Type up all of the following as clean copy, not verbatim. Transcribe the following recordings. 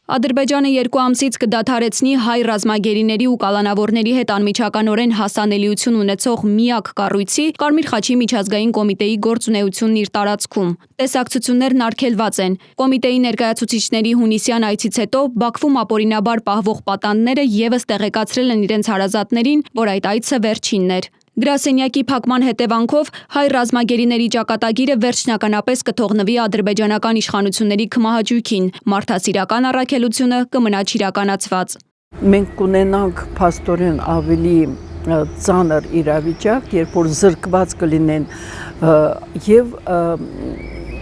Ադրբեջանը 2 ամսից կդադարեցնի հայ ռազմագերիների ու կալանավորների հետ անմիջականորեն հասանելիություն ունեցող միակ կառույցի Կարմիր խաչի միջազգային կոմիտեի գործունեությունն իր տարածքում։ Տեսակցություններն արգելված են։ Կոմիտեի ներկայացուցիչների հունիսյան այցից հետո Բաքվում ապօրինաբար պահվող պատանդները ևս տեղեկացրել են իրենց հարազատներին, որ այդ այցը վերջինն էր։ Գրասենյակի փակման հետևանքով հայ ռազմագերիների ճակատագիրը վերջնականապես կթողնվի ադրբեջանական իշխանությունների քմահաճույքին, մարդասիրական առաքելությունը կմնա չիրականացված։ Մենք կունենանք փաստորեն ավելի ծանր իրավիճակ, երբ որ զրկված կլինեն եւ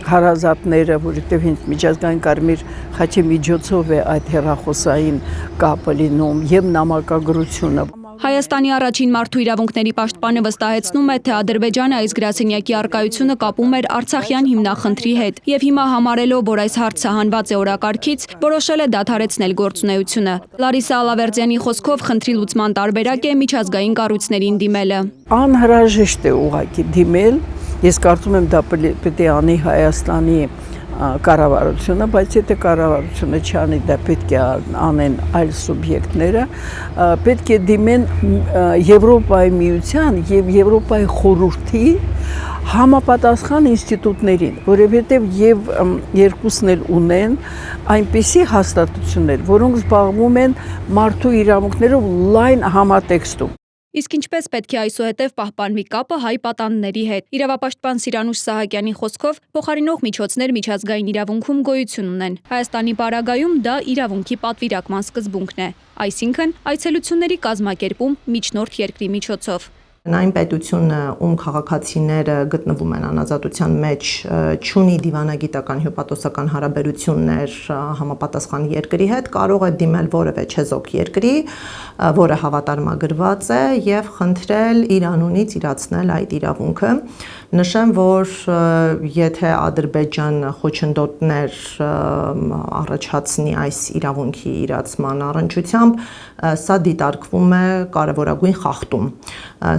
հարազատները, որովհետև հենց միջազգային Կարմիր խաչի միջոցով է այդ հեռախոսային կապը լինում եւ նամակագրությունը։ Հայաստանի առաջին մարդու իրավունքների պաշտպանը վստահեցնում է, թե Ադրբեջանը այս գրասենյակի առկայությունը կապում էր Արցախյան հիմնախնդրի հետ եւ հիմա համարելով, որ այս հարցը հանված է օրակարգից, որոշել է դադարեցնել գործունեությունը։ Լարիսա Ալավերդյանի խոսքով խնդրի լուծման տարբերակ է միջազգային կառույցներին դիմելը։ Անհրաժեշտ է ուղղակի դիմել, ես կարծում եմ դա պետք է անի Հայաստանի կառավարությունը, բայց եթե կառավարությունը չանի, դա պետք է անեն այլ սուբյեկտները, պետք է դիմեն Եվրոպայի միության եւ Եվրոպայի խորհրդի համապատասխան ինստիտուտներին, որովհետեւ եւ երկուսն էլ ունեն այնպիսի հաստատություններ, որոնք զբաղվում են մարդու իրավունքներով լայն համատեքստում։ Իսկ ինչպես պետք է այսուհետև պահպանվի կապը հայ պատանդների հետ։ Իրավապաշտպան Սիրանուշ Սահակյանի խոսքով փոխարինող միջոցներ միջազգային իրավունքում գոյություն ունեն։ Հայաստանի պարագայում դա իրավունքի պատվիրակման սկզբունքն է, այսինքն այցելությունների կազմակերպում միջնորդ երկրի միջոցով։ Այն պետությունը, ում քաղաքացիները գտնվում են անազատության մեջ, չունի դիվանագիտական հյուպատոսական հարաբերություններ համապատասխան երկրի հետ, կարող է դիմել որևէ չեզոք երկրի, որը հավատարմագրված է, եւ խնդրել իր անունից իրացնել այդ իրավունքը։ Նշեմ, որ եթե Ադրբեջանը խոչընդոտներ առաջացնի այս իրավունքի իրացման առնչությամբ, սա դիտարկվում է կարևորագույն խախտում։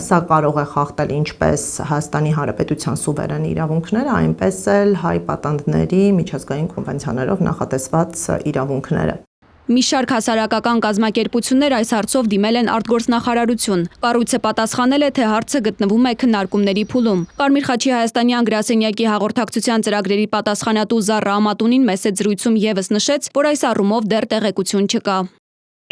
Սա կարող է խախտել ինչպես Հայաստանի Հանրապետության սուվերեն իրավունքները, այնպես էլ հայ պատանդների միջազգային կոնվենցիաներով նախատեսված իրավունքները։ Մի շարք հասարակական կազմակերպություններ այս հարցով դիմել են արտգործնախարարություն։ Կառույցը պատասխանել է, թե հարցը գտնվում է քննարկումների փուլում։ Կարմիր խաչի հայաստանյան գրասենյակի հաղորդակցության ծրագրերի պատասխանատու Զառա Ամատունին մեսեջ զրույցում եւս նշեց, որ այս առումով դեռ տեղեկություն չկա։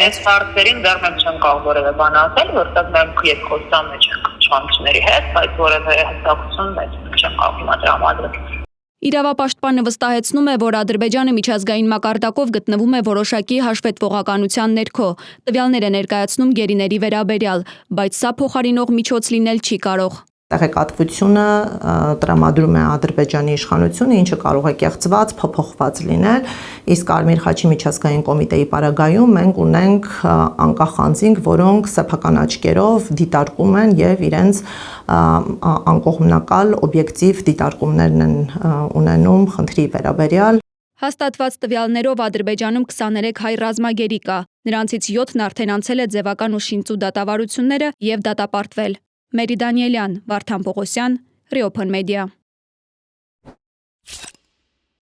Այս հարցերին դեռ մենք չենք կարող որևէ բան ասել, որովհետև մենք երկխոսության մեջ ենք իշխանությունների հետ, բայց որևէ հստակություն մենք չենք կարող հիմա տրամադրել։ Իրավապաշտպանը վստահեցնում է, որ Ադրբեջանը միջազգային մակարդակով գտնվում է որոշակի հաշվետվողականության ներքո։ Տվյալներ է ներկայացնում գերիների վերաբերյալ, բայց սա փոխարինող միջոց լինել չի կարող։ Տեղեկատվությունը տրամադրում է Ադրբեջանի իշխանությունը, ինչը կարող է կեղծված, փոփոխված լինել, իսկ Կարմիր խաչի միջազգային կոմիտեի պարագայում մենք ունենք անկախ անձինք, որոնք սեփական աչքերով դիտարկում են եւ իրենց անկողմնակալ օբյեկտիվ դիտարկումներն են ունենում խնդրի վերաբերյալ։ Հաստատված տվյալներով Ադրբեջանում 23 հայ ռազմագերի կա, նրանցից 7-ն արդեն անցել է ձևական ու շինծու դատավարությունները եւ դատապարտվել։ Մերի Դանիելյան, Վարդան Պողոսյան, Reopen Media։